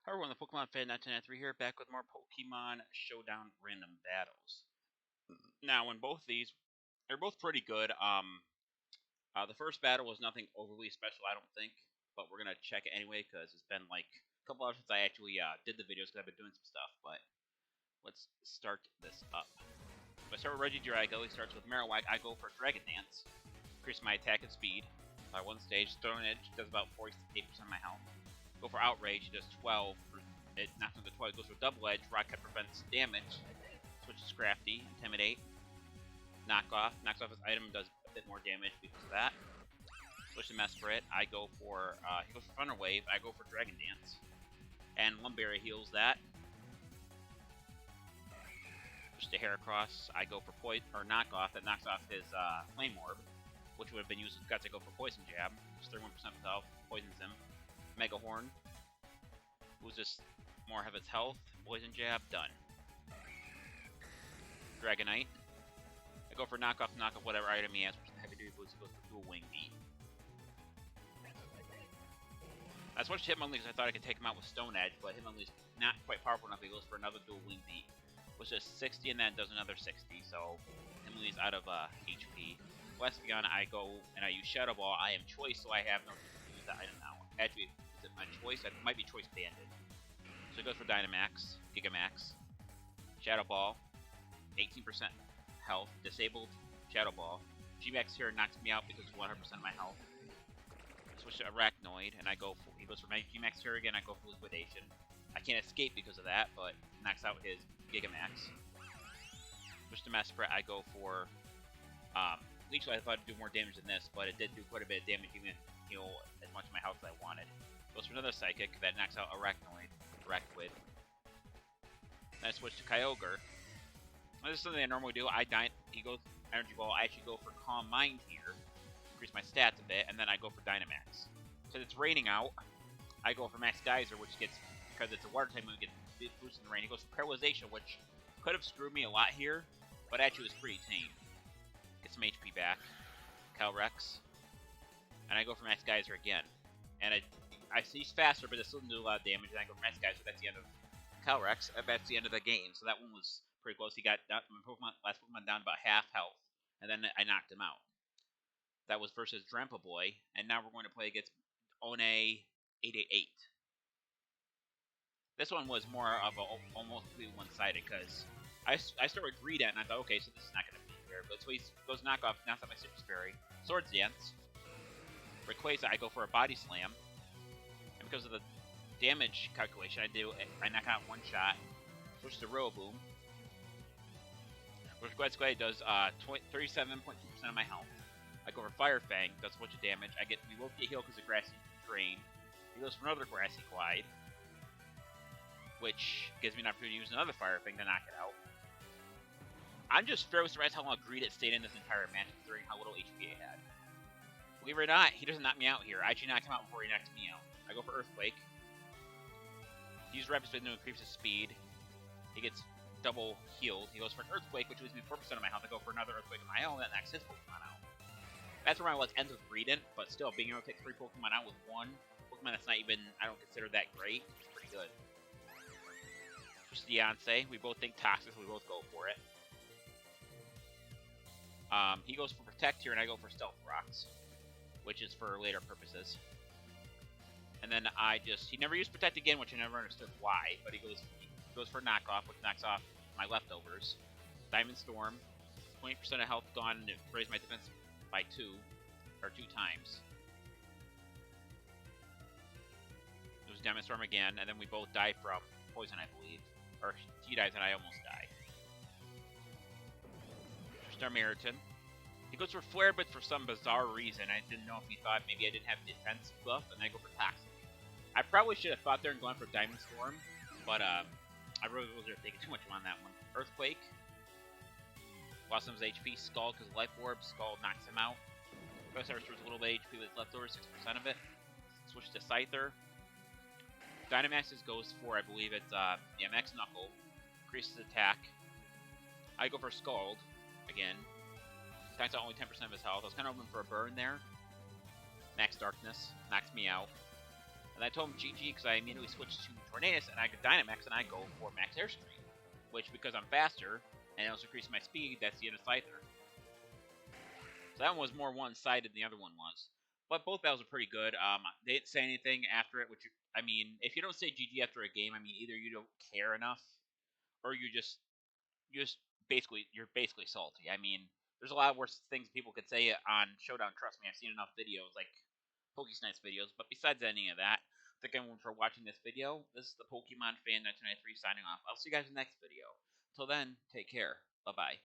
Hi everyone, ThePokemonfan1993 here, back with more Pokemon Showdown random battles. Now, in both these, they're both pretty good. The first battle was nothing overly special, I don't think, but we're gonna check it anyway because it's been like a couple hours since I actually did the videos because I've been doing some stuff. But let's start this up. So I start with Regidrago. He starts with Marowak. I go for Dragon Dance, increase my attack and speed by one stage. Throwing Edge does about 48% of my health. Go for Outrage, it does 12. It knocks on the 12, goes for Double Edge. Rocket prevents damage. Switches to Crafty, Intimidate. Knocks off his item, does a bit more damage because of that. Switch to Mesprit. I go for, he goes for Thunder Wave. I go for Dragon Dance. And Lumberry heals that. Switch to Heracross. I go for Knockoff. That knocks off his Flame Orb, which would have been used with Guts. I go for Poison Jab. Just 31% of health, poisons him. Mega Horn. Who's just more of its health. Poison Jab, done. Dragonite. I go for knockoff, whatever item he has, which is heavy duty boots. He goes for Dual Wing Beat. I switched to Hitmonlee because I thought I could take him out with Stone Edge, but Hitmonlee's not quite powerful enough. He goes for another Dual Wing Beat, which is 60 and then does another 60, so Hitmonlee's out of HP. Lesbion, I go and I use Shadow Ball. I am choice, so I have no reason to use that item now. Actually, is it my choice? It might be choice banded. So it goes for Dynamax, Gigamax, Shadow Ball, 18% health, disabled, Shadow Ball. G-Max here knocks me out because it's 100% of my health. Switch to Arachnoid, and he goes for my G-Max here again, I go for Liquidation. I can't escape because of that, but knocks out his Gigamax. Switch to Mesprit, I go for, Leech Life. I thought it'd do more damage than this, but it did do quite a bit of damage, even heal as much of my health as I wanted. Goes for another Psychic, that knocks out Arachnoid. Then I switch to Kyogre. This is something I normally do. He goes Energy Ball. I actually go for Calm Mind here, increase my stats a bit, and then I go for Dynamax. Because it's raining out, I go for Max Geyser, which gets, because it's a water type move, gets boost in the rain. He goes for Paralyzation, which could have screwed me a lot here, but actually was pretty tame. Get some HP back. Calyrex. And I go for Max Geyser again. And he's faster, but it still doesn't do a lot of damage, and I go for Max Geyser. That's the end of Calyrex. That's the end of the game, so that one was pretty close. He got my last Pokemon down to about half health, and then I knocked him out. That was versus Drampabay, and now we're going to play against ONANE888. This one was more of a almost completely one-sided, because I start with Greedent, and I thought, okay, so this is not going to be fair. But so he goes knocks out my Citrus Fairy. Swords Dance. Rayquaza, I go for a Body Slam. And because of the damage calculation I knock out one shot. Switch to Rillaboom. Which Squad does 37.2% of my health. I go for Fire Fang, does a bunch of damage. We both get healed because of Grassy Terrain. He goes for another Grassy Glide, which gives me an opportunity to use another Fire Fang to knock it out. I'm just fairly surprised how long Greedent stayed in this entire match, considering how little HP he had. Believe it or not, he doesn't knock me out here. I actually knock him out before he knocks me out. I go for Earthquake. He uses Rapid Spin to increase his speed. He gets double healed. He goes for an Earthquake, which leaves me 4% of my health. I go for another Earthquake of my own, that knocks his Pokemon out. That's where my luck ends with Greedent, but still, being able to take 3 Pokemon out with one Pokemon that's not even, I don't consider that great, is pretty good. Switch to Deontay. We both think Toxic, so we both go for it. He goes for Protect here, and I go for Stealth Rocks, which is for later purposes. And then he never used Protect again, which I never understood why, but he goes for Knockoff, which knocks off my leftovers. Diamond Storm, 20% of health gone, and it raised my defense by 2 times. It was Diamond Storm again, and then we both die from poison, I believe. Or he dies and I almost die. Starmeriton. He goes for Flare, but for some bizarre reason, I didn't know if he thought maybe I didn't have defense buff, and I go for Toxic. I probably should have thought there and gone for Diamond Storm, but I really wasn't thinking too much on that one. Earthquake. Lost some of his HP. Skull because of Life Orb. Skull knocks him out. Ghost restores a little bit of HP with leftover, 6% of it. Switch to Scyther. Dynamax goes for, I believe it's Max Knuckle. Increases attack. I go for Scald again. Attacks out only 10% of his health. I was kind of hoping for a burn there. Max Darkness knocks me out. And I told him GG because I immediately switched to Tornadus and I could Dynamax and I go for Max Airstream. Which, because I'm faster and it also increases my speed, that's the end of Scyther. So that one was more one-sided than the other one was. But both battles are pretty good. They didn't say anything after it, which, I mean, if you don't say GG after a game, I mean, either you don't care enough or you're basically salty. I mean, there's a lot of worse things people could say on Showdown. Trust me, I've seen enough videos, like Pokesnipes videos. But besides any of that, thank everyone for watching this video. This is the Pokemon Fan 1993 signing off. I'll see you guys in the next video. Till then, take care. Bye bye.